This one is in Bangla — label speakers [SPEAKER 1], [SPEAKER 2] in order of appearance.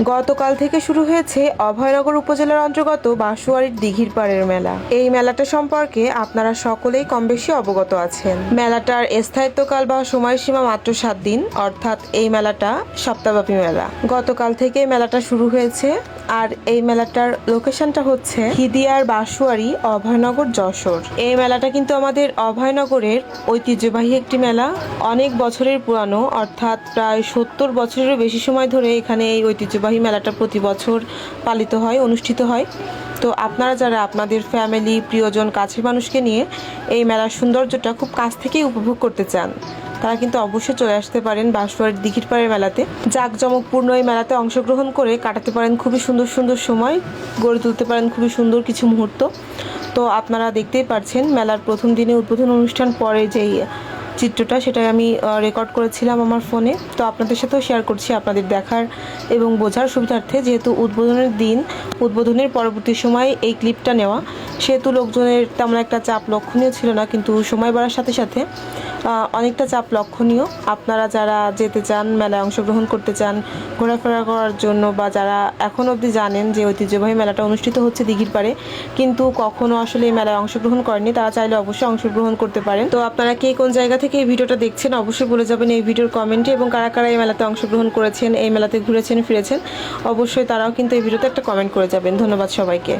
[SPEAKER 1] গতকাল থেকে শুরু হয়েছে অভয়নগর উপজেলার অন্তর্গত বাঁশওয়ারির দিঘির পাড়ের মেলা। এই মেলাটা সম্পর্কে আপনারা সকলেই কম বেশি অবগত আছেন। মেলাটার স্থায়িত্বকাল বা সময়সীমা মাত্র 7 দিন, অর্থাৎ এই মেলাটা সপ্তাহব্যাপী মেলা। গতকাল থেকে মেলাটা শুরু হয়েছে। আর এই মেলাটার লোকেশনটা হচ্ছে হিদিয়ার বাঁশওয়ারি, অভয়নগর, যশোর। এই মেলাটা কিন্তু আমাদের অভয়নগরের ঐতিহ্যবাহী একটি মেলা। অনেক বছরের পুরানো, অর্থাৎ প্রায় 70 বছরেরও বেশি সময় ধরে এখানে এই ঐতিহ্যবাহী মেলাটা প্রতি বছর পালিত হয়, অনুষ্ঠিত হয়। তো আপনারা যারা আপনাদের ফ্যামিলি, প্রিয়জন, কাছের মানুষকে নিয়ে এই মেলার সৌন্দর্যটা খুব কাছ থেকেই উপভোগ করতে চান, তারা কিন্তু অবশ্যই চলে আসতে পারেন বাঁশওয়ারির দিঘির পাড়ের মেলাতে। জাঁকজমকপূর্ণ এই মেলাতে অংশগ্রহণ করে কাটাতে পারেন খুবই সুন্দর সুন্দর সময়, গড়ে তুলতে পারেন খুবই সুন্দর কিছু মুহূর্ত। তো আপনারা দেখতেই পাচ্ছেন মেলার প্রথম দিনে উদ্বোধন অনুষ্ঠান পরে যেই চিত্রটা, সেটাই আমি রেকর্ড করেছিলাম আমার ফোনে। তো আপনাদের সাথেও শেয়ার করছি আপনাদের দেখার এবং বোঝার সুবিধার্থে। যেহেতু উদ্বোধনের দিন, উদ্বোধনের পরবর্তী সময় এই ক্লিপটা নেওয়া, সেহেতু লোকজনের তেমন একটা চাপ লক্ষণীয় ছিল না, কিন্তু সময় বাড়ার সাথে সাথে অনেকটা চাপ লক্ষণীয়। আপনারা যারা যেতে চান, মেলায় অংশগ্রহণ করতে চান ঘোরাফেরা করার জন্য, বা যারা এখন অবধি জানেন যে ঐতিহ্যবাহী মেলাটা অনুষ্ঠিত হচ্ছে দিঘির পাড়ে কিন্তু কখনো আসলে এই মেলায় অংশগ্রহণ করেননি, তারা চাইলে অবশ্যই অংশগ্রহণ করতে পারেন। তো আপনারা কে কোন জায়গা থেকে এই ভিডিওটা দেখছেন অবশ্যই বলে যাবেন এই ভিডিওর কমেন্টে, এবং কারা কারা এই মেলাতে অংশগ্রহণ করেছেন, এই মেলাতে ঘুরেছেন ফিরেছেন, অবশ্যই তারাও কিন্তু এই ভিডিওতে একটা কমেন্ট করে যাবেন। ধন্যবাদ সবাইকে।